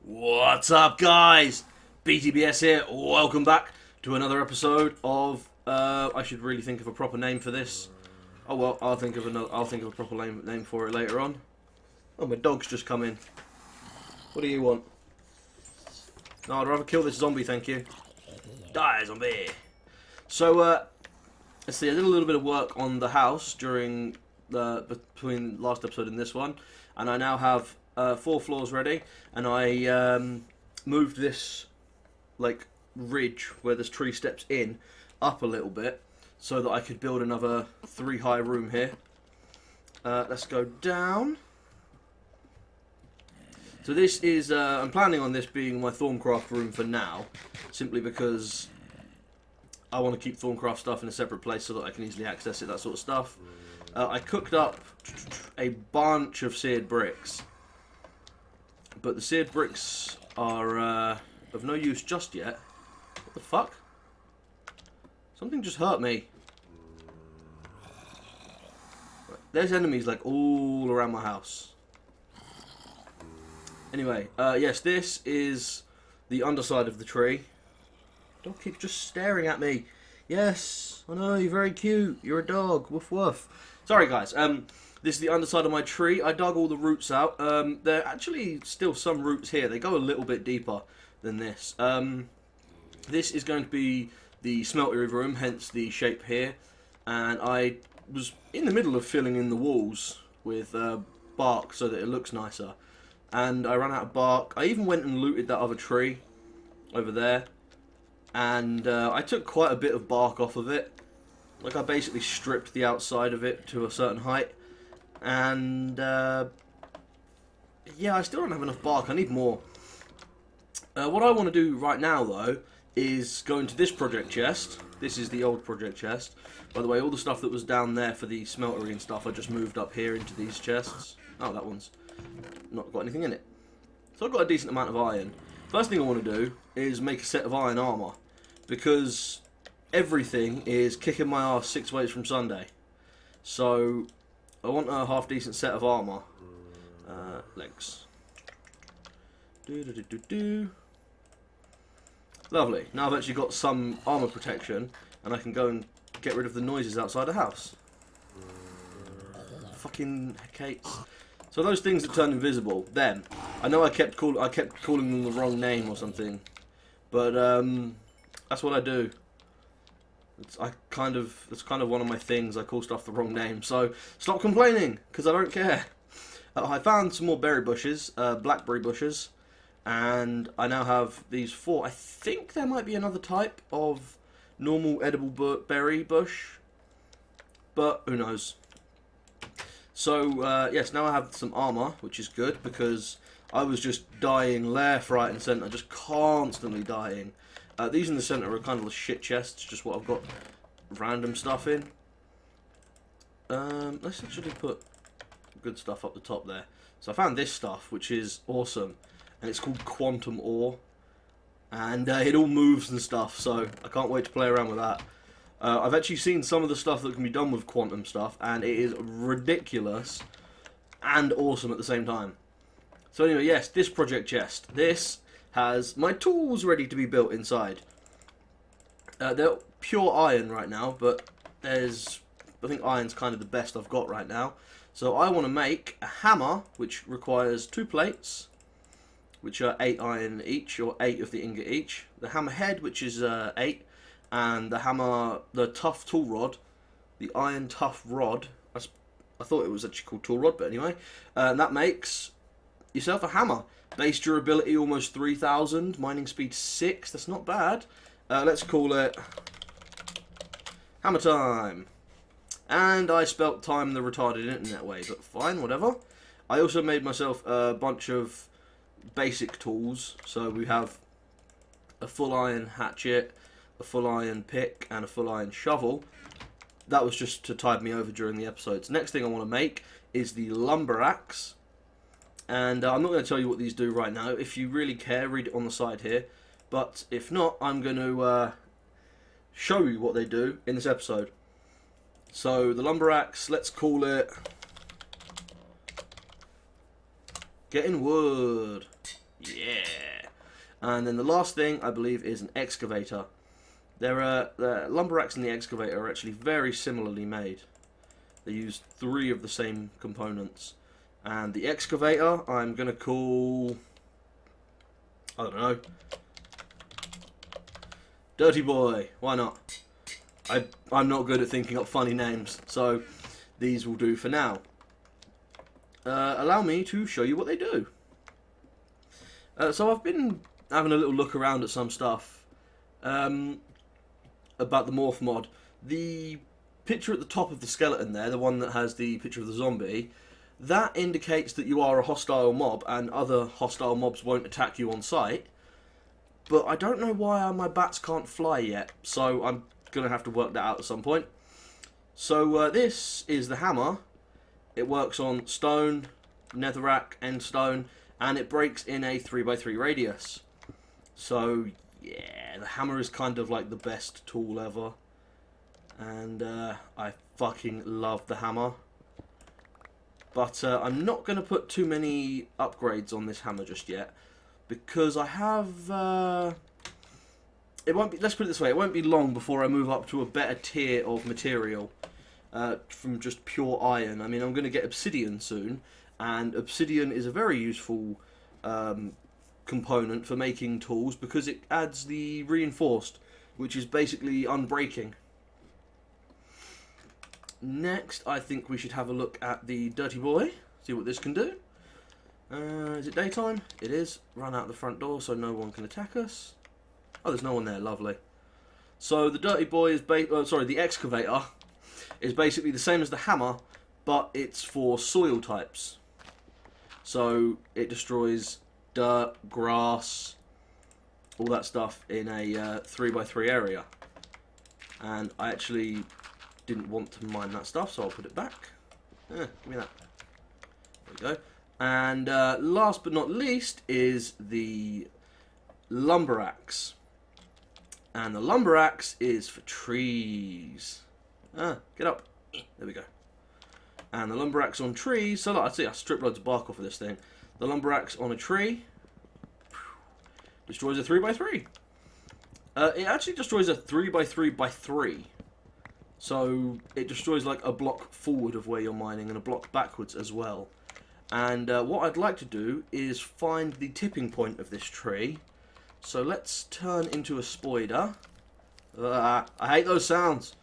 What's up, guys? BTBS here. Welcome back to another episode of. I should really think of a proper name for this. Oh well, I'll think of a proper name for it later on. Oh, my dog's just come in. What do you want? No, I'd rather kill this zombie, thank you. Die, zombie. So, let's see. I did a little bit of work on the house between last episode and this one, and I now have 4 floors ready, and I moved this like ridge where this tree steps in up a little bit so that I could build another 3 high room here. Let's go down. So this is, I'm planning on this being my Thorncraft room for now, simply because I want to keep Thorncraft stuff in a separate place so that I can easily access it, that sort of stuff. I cooked up a bunch of seared bricks, but the seared bricks are of no use just yet. What the fuck? Something just hurt me. There's enemies like all around my house. Anyway, yes, this is the underside of the tree. Dog keeps just staring at me. Yes, I know, you're very cute. You're a dog. Woof woof. Sorry, guys. This is the underside of my tree. I dug all the roots out. There are actually still some roots here. They go a little bit deeper than this. This is going to be the smeltery room, hence the shape here. And I was in the middle of filling in the walls with bark so that it looks nicer. And I ran out of bark. I even went and looted that other tree over there. And I took quite a bit of bark off of it. Like, I basically stripped the outside of it to a certain height. And, yeah, I still don't have enough bark. I need more. What I want to do right now, though, is go into this project chest. This is the old project chest. By the way, all the stuff that was down there for the smeltery and stuff, I just moved up here into these chests. Oh, that one's not got anything in it. So I've got a decent amount of iron. First thing I want to do is make a set of iron armor, because everything is kicking my ass 6 ways from Sunday. So I want a half decent set of armor. Legs. Lovely. Now I've actually got some armor protection, and I can go and get rid of the noises outside the house. Fucking hecates. So those things that turn invisible, them. I know I kept calling them the wrong name or something, but that's what I do. It's kind of one of my things. I call stuff the wrong name. So stop complaining, because I don't care. I found some more berry bushes, blackberry bushes, and I now have these 4. I think there might be another type of normal edible berry bush, but who knows. So, yes, now I have some armor, which is good, because I was just dying left, right, and centre, just constantly dying. These in the centre are kind of the shit chests, just what I've got random stuff in. Let's actually put good stuff up the top there. So I found this stuff, which is awesome, and it's called quantum ore, and it all moves and stuff, so I can't wait to play around with that. I've actually seen some of the stuff that can be done with quantum stuff, and it is ridiculous and awesome at the same time. So anyway, yes, this project chest. This has my tools ready to be built inside. They're pure iron right now, but I think iron's kind of the best I've got right now. So I want to make a hammer, which requires 2 plates, which are 8 iron each, or 8 of the ingot each. The hammer head, which is 8. And the tough tool rod, the iron tough rod, I thought it was actually called tool rod, but anyway, and that makes yourself a hammer. Base durability almost 3,000, mining speed 6, that's not bad. Let's call it hammer time. And I spelt time the retarded internet way, but fine, whatever. I also made myself a bunch of basic tools, so we have a full iron hatchet, a full iron pick, and a full iron shovel. That was just to tide me over during the episodes. Next thing I want to make is the lumber axe, and I'm not going to tell you what these do right now. If you really care, read it on the side here, but if not, I'm going to show you what they do in this episode. So the lumber axe, let's call it Getting wood. Yeah. And then the last thing, I believe, is an excavator. The lumber axe and the excavator are actually very similarly made. They use 3 of the same components. And the excavator, I'm going to call, I don't know, Dirty Boy. Why not? I'm not good at thinking up funny names, so these will do for now. Allow me to show you what they do. So I've been having a little look around at some stuff about the morph mod. The picture at the top of the skeleton there, the one that has the picture of the zombie, that indicates that you are a hostile mob and other hostile mobs won't attack you on sight. But I don't know why my bats can't fly yet, so I'm going to have to work that out at some point. So this is the hammer. It works on stone, netherrack, and stone, and it breaks in a 3x3 radius. So yeah, the hammer is kind of like the best tool ever. And I fucking love the hammer. But I'm not going to put too many upgrades on this hammer just yet, because I have... it won't be, let's put it this way, it won't be long before I move up to a better tier of material from just pure iron. I mean, I'm going to get obsidian soon, and obsidian is a very useful component for making tools because it adds the reinforced, which is basically unbreaking. Next, I think we should have a look at the Dirty Boy, see what this can do. Is it daytime? It is. Run out the front door so no one can attack us. Oh, there's no one there. Lovely. So the Dirty Boy is the excavator is basically the same as the hammer, but it's for soil types. So it destroys dirt, grass, all that stuff in a 3x3 area. And I actually didn't want to mine that stuff, so I'll put it back. Give me that. There we go. And last but not least is the lumber axe. And the lumber axe is for trees. Get up. There we go. And the lumber axe on trees. So like, I stripped loads of bark off of this thing. The lumber axe on a tree destroys a 3x3. It actually destroys a 3x3x3. So it destroys like a block forward of where you're mining and a block backwards as well. And what I'd like to do is find the tipping point of this tree. So let's turn into a spider. I hate those sounds.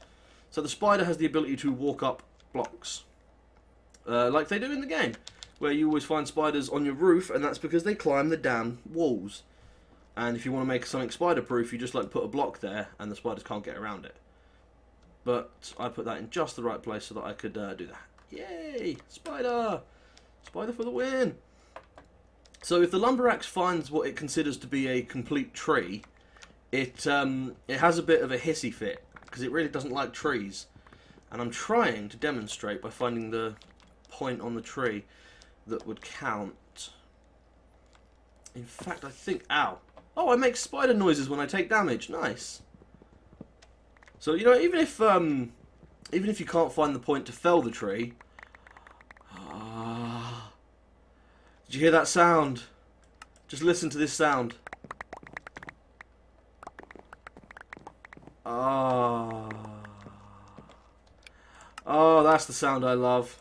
So the spider has the ability to walk up blocks. Like they do in the game. Where you always find spiders on your roof, and that's because they climb the damn walls. And if you want to make something spider proof, you just like put a block there and the spiders can't get around it. But I put that in just the right place so that I could do that. Yay! Spider! Spider for the win! So if the lumber axe finds what it considers to be a complete tree, it has a bit of a hissy fit, because it really doesn't like trees. And I'm trying to demonstrate by finding the point on the tree that would count. In fact, I think... Ow! Oh, I make spider noises when I take damage. Nice! So, you know, even if you can't find the point to fell the tree... Did you hear that sound? Just listen to this sound. Oh, that's the sound I love.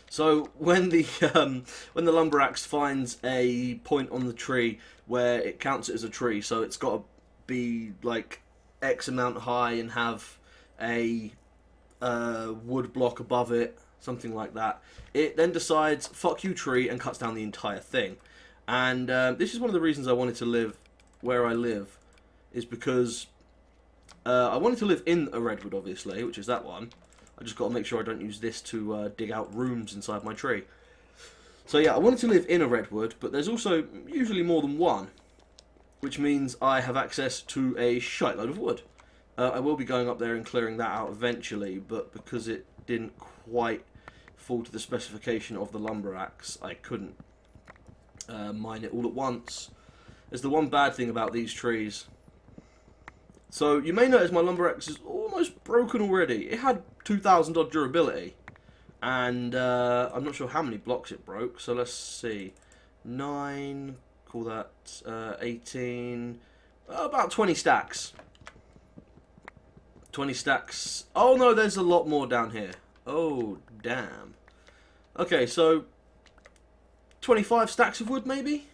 So when the lumber axe finds a point on the tree where it counts it as a tree, so it's got to be like X amount high and have a wood block above it, something like that. It then decides, fuck you tree, and cuts down the entire thing. And this is one of the reasons I wanted to live where I live, is because I wanted to live in a redwood, obviously, which is that one. I just got to make sure I don't use this to dig out rooms inside my tree. So yeah, I wanted to live in a redwood, but there's also usually more than one, which means I have access to a shitload of wood. I will be going up there and clearing that out eventually, but because it didn't quite fall to the specification of the lumber axe, I couldn't mine it all at once. There's the one bad thing about these trees. So you may notice my lumber axe is almost broken already. It had 2,000 odd durability, and I'm not sure how many blocks it broke, so let's see. 9 call that 18, about 20 stacks. 20 stacks. Oh no, there's a lot more down here. Oh, damn. Okay, so 25 stacks of wood maybe?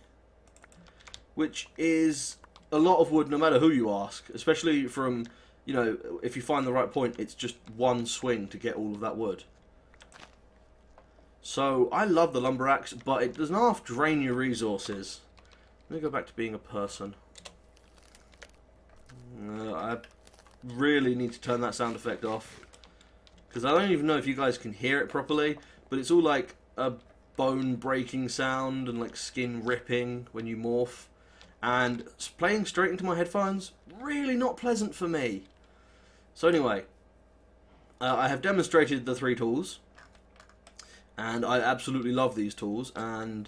Which is a lot of wood no matter who you ask. Especially from, you know, if you find the right point, it's just one swing to get all of that wood. So, I love the lumber axe, but it does not drain your resources. Let me go back to being a person. I really need to turn that sound effect off. Because I don't even know if you guys can hear it properly, but it's all like a bone breaking sound and like skin ripping when you morph. And playing straight into my headphones, really not pleasant for me. So anyway, I have demonstrated the 3 tools. And I absolutely love these tools, and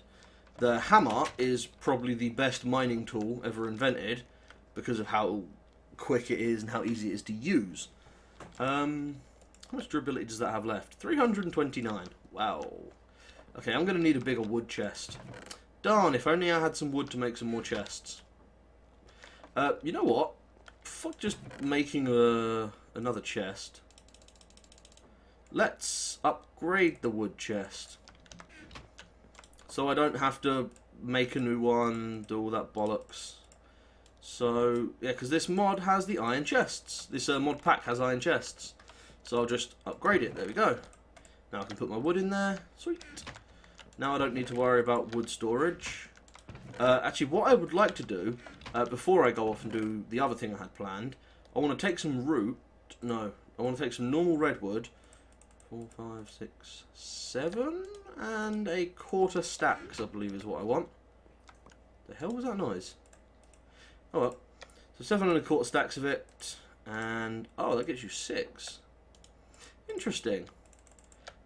the hammer is probably the best mining tool ever invented because of how quick it is and how easy it is to use. How much durability does that have left? 329. Wow. Okay, I'm going to need a bigger wood chest. Darn, if only I had some wood to make some more chests. You know what? Fuck just making another chest. Let's upgrade the wood chest. So I don't have to make a new one, do all that bollocks. So, yeah, because this mod has the iron chests. This mod pack has iron chests. So I'll just upgrade it. There we go. Now I can put my wood in there. Sweet. Now I don't need to worry about wood storage. Actually, what I would like to do, before I go off and do the other thing I had planned, I want to take some root. No, I want to take some normal redwood. 4, 5, 6, 7, and a quarter stacks, I believe is what I want. The hell was that noise? Oh well. So 7 and a quarter stacks of it, and oh, that gets you 6. Interesting.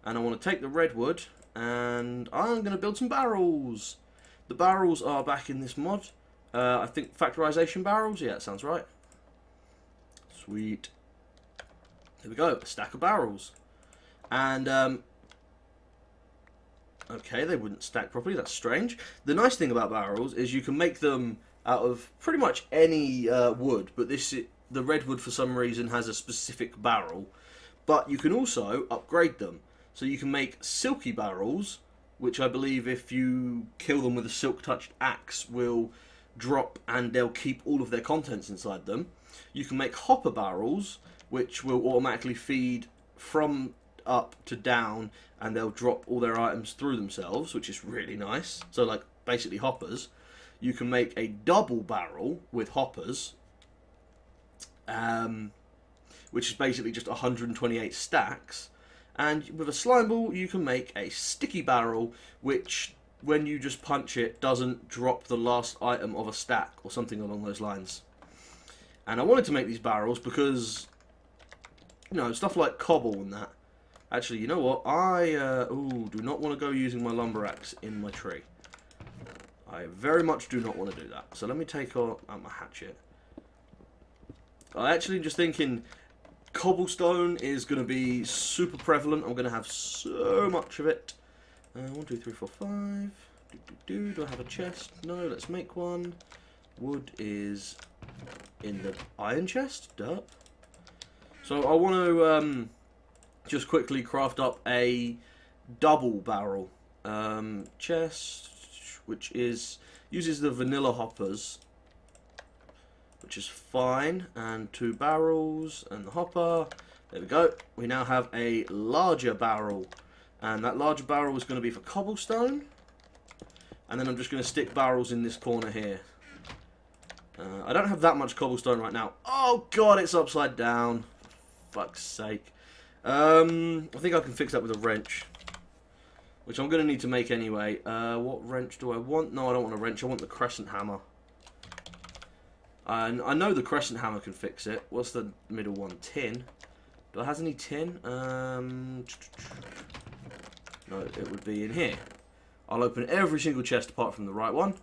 And I want to take the redwood, and I'm going to build some barrels. The barrels are back in this mod. I think factorization barrels. Yeah, that sounds right. Sweet. Here we go. A stack of barrels. And, okay, they wouldn't stack properly. That's strange. The nice thing about barrels is you can make them out of pretty much any wood. But the redwood, for some reason, has a specific barrel. But you can also upgrade them. So you can make silky barrels, which I believe if you kill them with a silk-touched axe will drop and they'll keep all of their contents inside them. You can make hopper barrels, which will automatically feed from up to down, and they'll drop all their items through themselves, which is really nice. So like basically hoppers. You can make a double barrel with hoppers, which is basically just 128 stacks. And with a slime ball you can make a sticky barrel, which when you just punch it doesn't drop the last item of a stack or something along those lines. And I wanted to make these barrels because, you know, stuff like cobble and that. Actually, you know what? I do not want to go using my lumber axe in my tree. I very much do not want to do that. So let me take out my hatchet. I actually just thinking cobblestone is going to be super prevalent. I'm going to have so much of it. 1, 2, 3, 4, 5. Do I have a chest? No, let's make one. Wood is in the iron chest. Derp. So I want to just quickly craft up a double barrel chest, which uses the vanilla hoppers, which is fine, and 2 barrels and the hopper. There we go. We now have a larger barrel, and that larger barrel is going to be for cobblestone. And then I'm just going to stick barrels in this corner here. I don't have that much cobblestone right now. Oh god, it's upside down. Fuck's sake. I think I can fix that with a wrench, which I'm going to need to make anyway. What wrench do I want? No, I don't want a wrench. I want the crescent hammer. And I know the crescent hammer can fix it. What's the middle one? Tin. Do I have any tin? No, it would be in here. I'll open every single chest apart from the right one.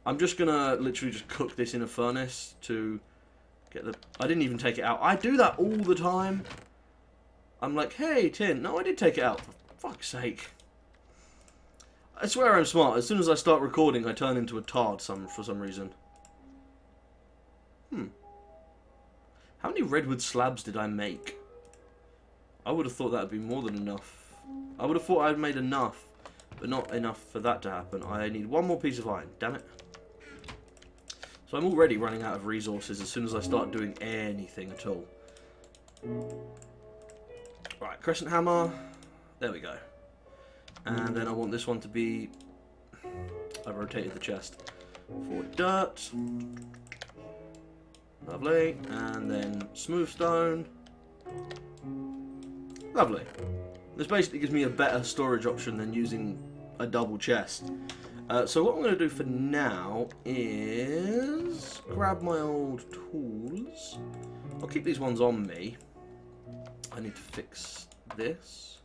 I'm just going to literally just cook this in a furnace to get the... I didn't even take it out. I do that all the time. I'm like, hey, tin. No, I did take it out. For fuck's sake. I swear I'm smart. As soon as I start recording, I turn into a tard for some reason. How many redwood slabs did I make? I would have thought that would be more than enough. I would have thought I'd made enough, but not enough for that to happen. I need one more piece of iron. Damn it. So I'm already running out of resources as soon as I start doing anything at all. Right, crescent hammer. There we go. And then I want this one to be... I've rotated the chest for dirt. Lovely. And then smooth stone. Lovely. This basically gives me a better storage option than using a double chest. So what I'm going to do for now is grab my old tools. I'll keep these ones on me. I need to fix this.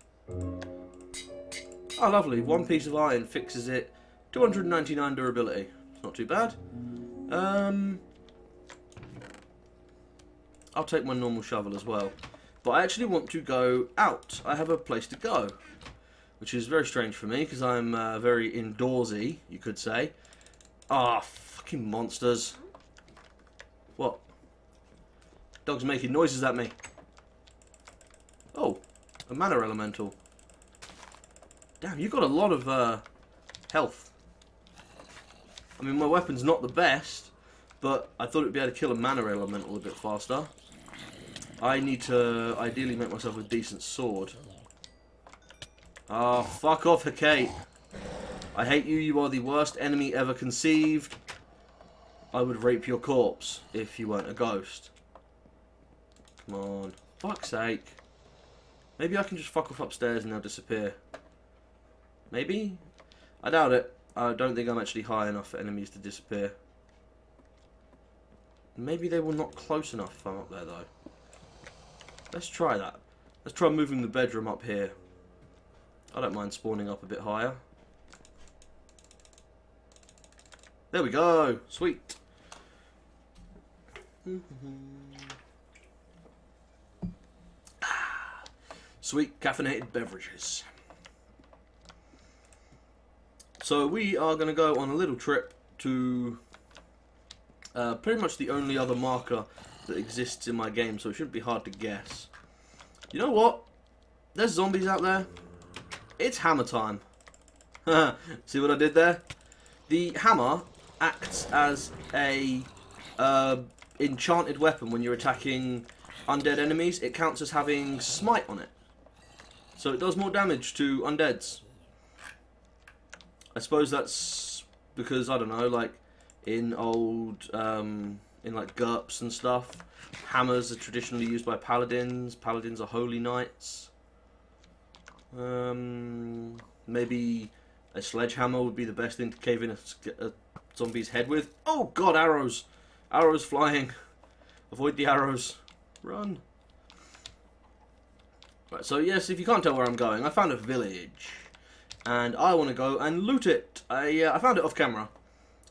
Oh, lovely. One piece of iron fixes it. 299 durability. It's not too bad. I'll take my normal shovel as well. But I actually want to go out. I have a place to go. Which is very strange for me, because I'm very indoorsy, you could say. Ah, fucking monsters. What? Dog's making noises at me. Oh, a mana elemental. Damn, you got a lot of health. I mean, my weapon's not the best, but I thought it'd be able to kill a mana elemental a bit faster. I need to ideally make myself a decent sword. Ah, fuck off, Hecate. I hate you. You are the worst enemy ever conceived. I would rape your corpse if you weren't a ghost. Come on. Fuck's sake. Maybe I can just fuck off upstairs and they'll disappear. Maybe? I doubt it. I don't think I'm actually high enough for enemies to disappear. Maybe they were not close enough if I'm up there, though. Let's try that. Let's try moving the bedroom up here. I don't mind spawning up a bit higher. There we go. Sweet. Sweet caffeinated beverages. So we are going to go on a little trip to pretty much the only other marker that exists in my game, so it shouldn't be hard to guess. You know what? There's zombies out there. It's hammer time. See what I did there? The hammer acts as a enchanted weapon when you're attacking undead enemies. It counts as having smite on it. So it does more damage to undeads. I suppose that's because, I don't know, like in old, in like GURPS and stuff, hammers are traditionally used by paladins. Paladins are holy knights. Maybe a sledgehammer would be the best thing to cave in a zombie's head with. Oh god, arrows! Arrows flying. Avoid the arrows. Run. Right, so yes, if you can't tell where I'm going, I found a village. And I want to go and loot it. I found it off camera.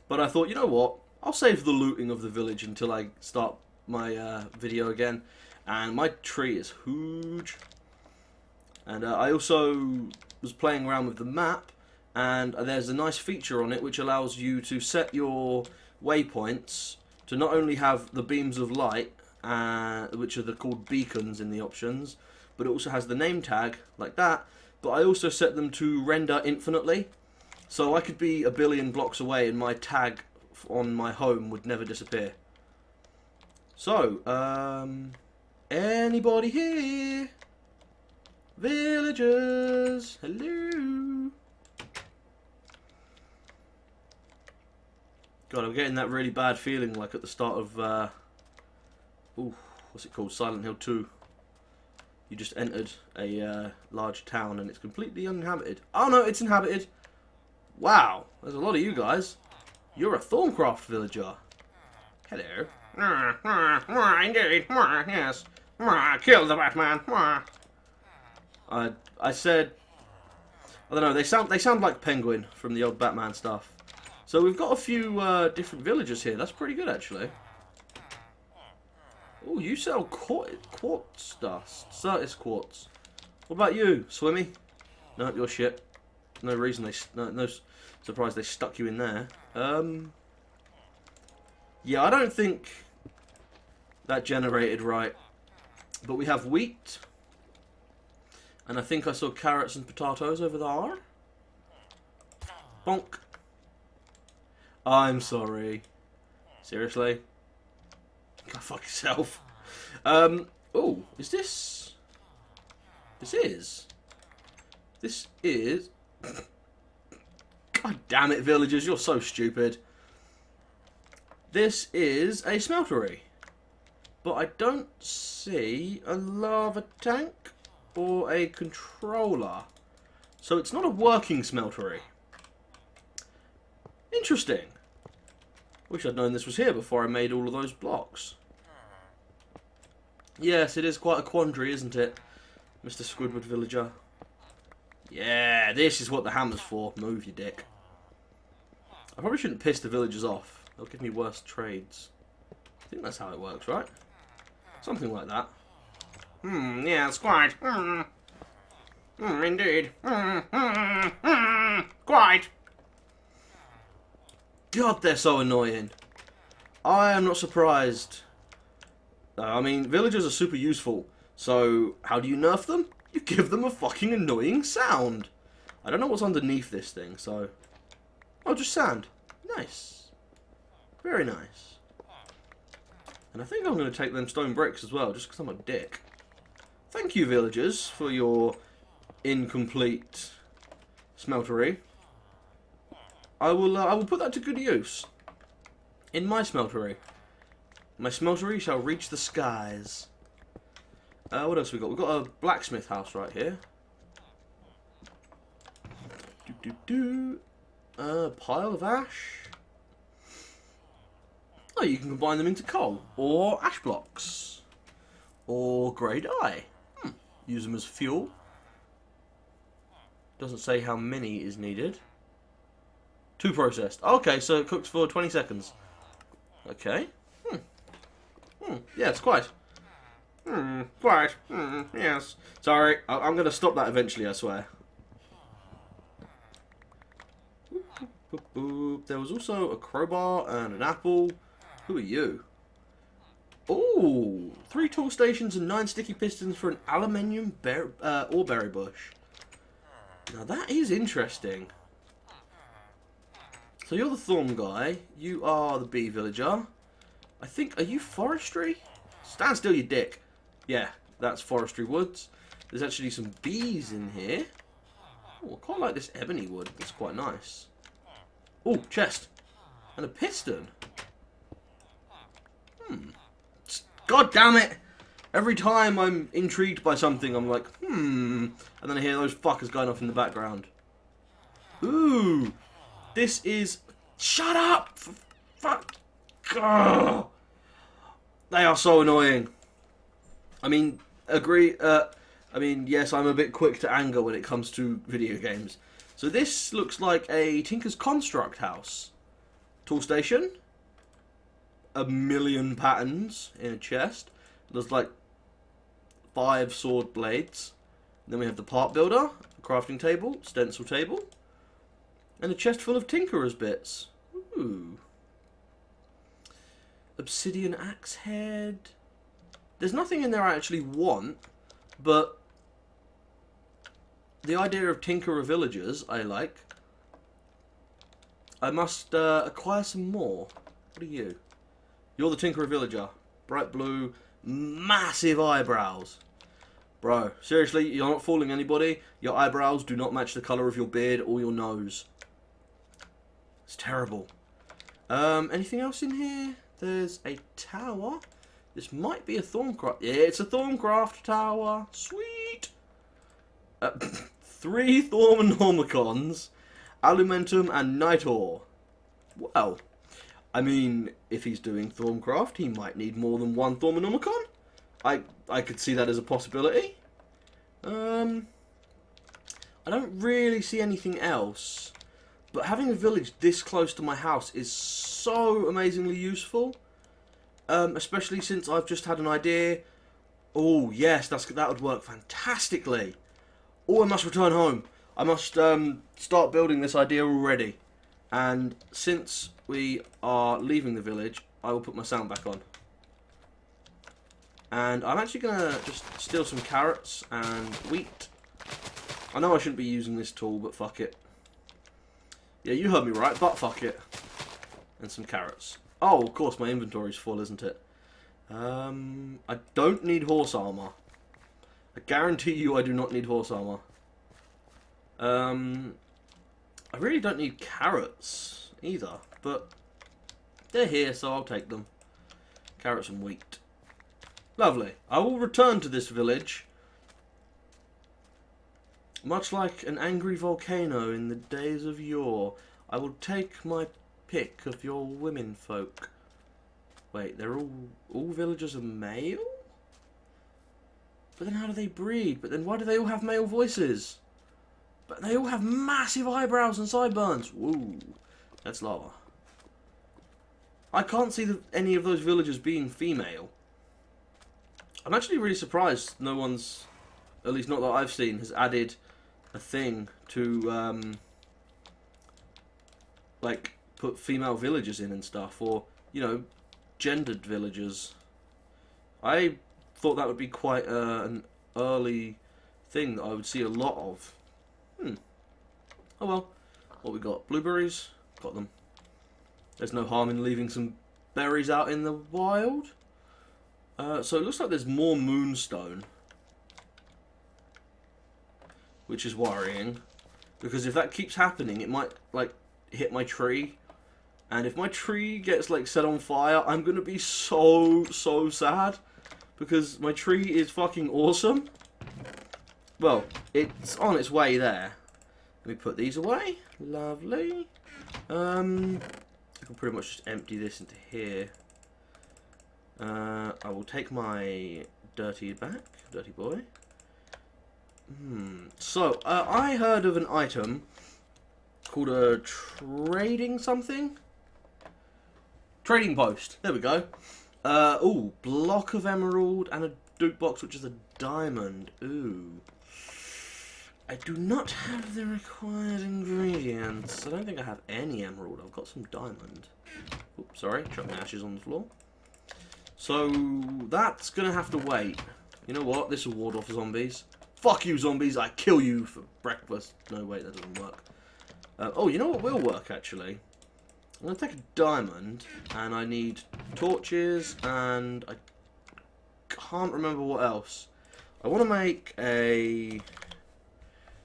But I thought, you know what? I'll save the looting of the village until I start my video again. And my tree is huge. And I also was playing around with the map, and there's a nice feature on it which allows you to set your waypoints to not only have the beams of light, which are called beacons in the options, but it also has the name tag, like that, but I also set them to render infinitely, so I could be a billion blocks away and my tag on my home would never disappear. So, anybody here? Villagers, hello. God, I'm getting that really bad feeling like at the start of, what's it called? Silent Hill 2. You just entered a large town and it's completely uninhabited. Oh no, it's inhabited. Wow, there's a lot of you guys. You're a Thorncraft villager. Hello. Indeed, yes. Kill the Batman. I said, I don't know, they sound like Penguin from the old Batman stuff. So we've got a few different villagers here. That's pretty good, actually. Oh, you sell quartz dust. Certis quartz. What about you, Swimmy? No, you're shit. no reason no surprise they stuck you in there. Yeah, I don't think that generated right. But we have wheat. And I think I saw carrots and potatoes over there. Bonk. I'm sorry. Seriously? Go fuck yourself. Oh, is this... This is... God damn it, villagers, you're so stupid. This is a smeltery. But I don't see a lava tank or a controller. So it's not a working smeltery. Interesting. Wish I'd known this was here before I made all of those blocks. Yes, it is quite a quandary, isn't it, Mr. Squidward Villager? Yeah, this is what the hammer's for. Move, you dick. I probably shouldn't piss the villagers off. They'll give me worse trades. I think that's how it works, right? Something like that. Yeah, it's quite. Indeed. Quite. God, they're so annoying. I am not surprised. I mean, villagers are super useful. So, how do you nerf them? You give them a fucking annoying sound. I don't know what's underneath this thing, so... Oh, just sand. Nice. Very nice. And I think I'm going to take them stone bricks as well, just because I'm a dick. Thank you, villagers, for your incomplete smeltery. I will put that to good use. In my smeltery. My smeltery shall reach the skies. What else we got? We've got a blacksmith house right here. Pile of ash. Oh, you can combine them into coal, or ash blocks, or grey dye. Use them as fuel. Doesn't say how many is needed. 2 processed. Okay, so it cooks for 20 seconds. Okay. Yeah, it's quite. Quite. Yes. Sorry, I'm going to stop that eventually, I swear. There was also a crowbar and an apple. Who are you? Ooh, 3 tool stations and 9 sticky pistons for an aluminium ore berry bush. Now that is interesting. So you're the thorn guy. You are the bee villager. I think, are you forestry? Stand still, you dick. Yeah, that's forestry woods. There's actually some bees in here. Oh, I quite like this ebony wood. It's quite nice. Oh, chest. And a piston. God damn it! Every time I'm intrigued by something, I'm like, and then I hear those fuckers going off in the background. Ooh! This is... Shut up! Fuck! Ugh. They are so annoying. I mean, yes, I'm a bit quick to anger when it comes to video games. So this looks like a Tinker's Construct house. Tool station. 1,000,000 patterns in a chest. There's like 5 sword blades. Then we have the part builder, a crafting table, stencil table, and a chest full of tinkerer's bits. Ooh. Obsidian axe head. There's nothing in there I actually want, but the idea of tinkerer villagers I like. I must acquire some more. What are you? You're the tinkerer villager. Bright blue, massive eyebrows. Bro, seriously, you're not fooling anybody. Your eyebrows do not match the colour of your beard or your nose. It's terrible. Anything else in here? There's a tower. This might be a Thorncraft. Yeah, it's a Thorncraft tower. Sweet. 3 Thormonomicons, Alumentum, and Night Ore. Well, I mean, if he's doing Thorncraft, he might need more than 1 Thormonomicon. I could see that as a possibility. I don't really see anything else. But having a village this close to my house is so amazingly useful. Especially since I've just had an idea. Oh, yes, that would work fantastically. Oh, I must return home. I must start building this idea already. And since we are leaving the village, I will put my sound back on. And I'm actually going to just steal some carrots and wheat. I know I shouldn't be using this tool, but fuck it. Yeah, you heard me right, but fuck it. And some carrots. Oh, of course, my inventory's full, isn't it? I don't need horse armor. I guarantee you I do not need horse armor. I really don't need carrots either, but they're here, so I'll take them. Carrots and wheat. Lovely. I will return to this village, much like an angry volcano in the days of yore. I will take my pick of your women folk. Wait, they're all villagers are male? But then how do they breed? But then why do they all have male voices? But they all have massive eyebrows and sideburns. Woo, that's lava. I can't see any of those villagers being female. I'm actually really surprised no one's, at least not that I've seen, has added a thing to, like, put female villagers in and stuff, or, you know, gendered villagers. I thought that would be quite an early thing that I would see a lot of. Oh well. What we got? Blueberries? Got them. There's no harm in leaving some berries out in the wild. So it looks like there's more moonstone, which is worrying, because if that keeps happening, it might, like, hit my tree. And if my tree gets, like, set on fire, I'm gonna be so sad. Because my tree is fucking awesome. Well, it's on its way there. Let me put these away. Lovely. I can pretty much just empty this into here. I will take my dirty back. Dirty boy. So, I heard of an item called a trading something? Trading post. There we go. Ooh, block of emerald and a dupe box, which is a diamond. Ooh. I do not have the required ingredients. I don't think I have any emerald. I've got some diamond. Oops, sorry. Chuck my ashes on the floor. So, that's going to have to wait. You know what? This will ward off zombies. Fuck you, zombies. I kill you for breakfast. No, wait, that doesn't work. Oh, you know what will work, actually? I'm going to take a diamond, and I need torches, and I can't remember what else. I want to make a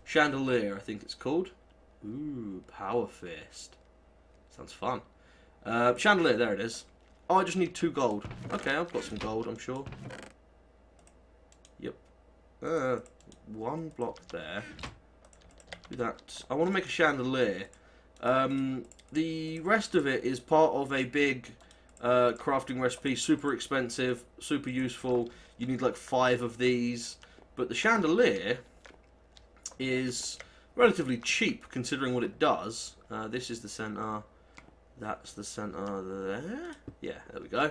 chandelier, I think it's called. Ooh, power fist. Sounds fun. Chandelier, there it is. Oh, I just need 2 gold. Okay, I've got some gold, I'm sure. Yep. 1 block there. Do that. I want to make a chandelier. The rest of it is part of a big crafting recipe. Super expensive, super useful. You need like 5 of these. But the chandelier is relatively cheap considering what it does. This is the center. That's the center there. Yeah, there we go.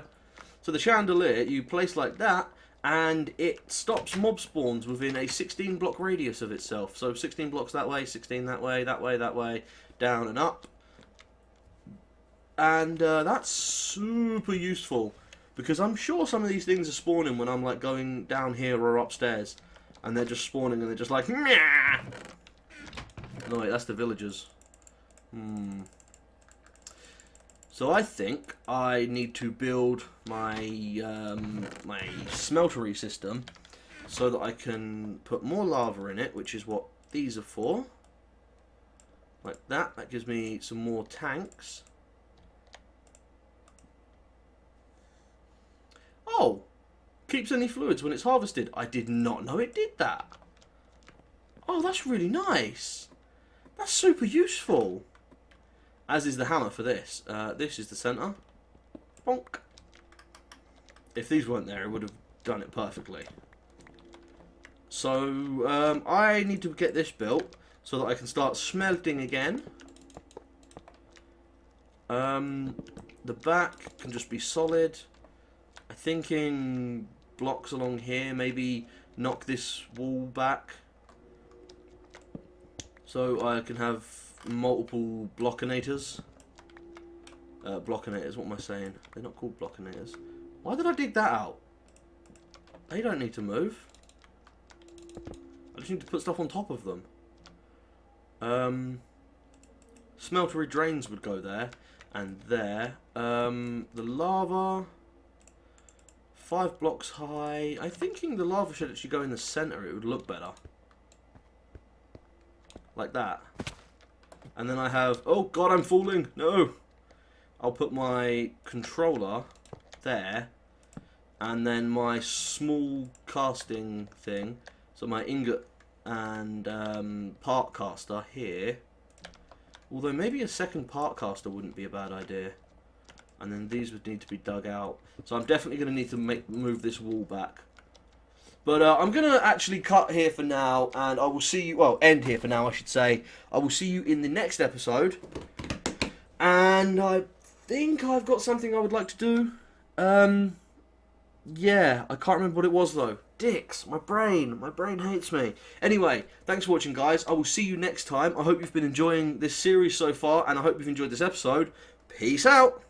So the chandelier you place like that, and it stops mob spawns within a 16 block radius of itself. So 16 blocks that way, 16 that way, that way, that way, down and up. And that's super useful, because I'm sure some of these things are spawning when I'm like going down here or upstairs, and they're just spawning and they're just like, meow. No wait, that's the villagers. So I think I need to build my my smeltery system so that I can put more lava in it, which is what these are for. Like that. That gives me some more tanks. Oh! Keeps any fluids when it's harvested. I did not know it did that. Oh, that's really nice. That's super useful. As is the hammer for this. This is the center. Bonk. If these weren't there, it would have done it perfectly. So, I need to get this built so that I can start smelting again. The back can just be solid. I'm thinking blocks along here, maybe knock this wall back. So I can have multiple blockinators. Blockinators, what am I saying? They're not called blockinators. Why did I dig that out? They don't need to move. I just need to put stuff on top of them. Smeltery drains would go there and there. The lava, 5 blocks high. I'm thinking the lava should actually go in the center. It would look better, like that. And then I have, oh god, I'm falling. No. I'll put my controller there, and then my small casting thing. So my ingot and part caster here. Although maybe a second part caster wouldn't be a bad idea. And then these would need to be dug out. So I'm definitely going to need to move this wall back. But I'm going to actually cut here for now, and I will see you, well, end here for now, I should say. I will see you in the next episode. And I think I've got something I would like to do. Yeah, I can't remember what it was though. Dicks, my brain hates me. Anyway, thanks for watching, guys. I will see you next time. I hope you've been enjoying this series so far, and I hope you've enjoyed this episode. Peace out.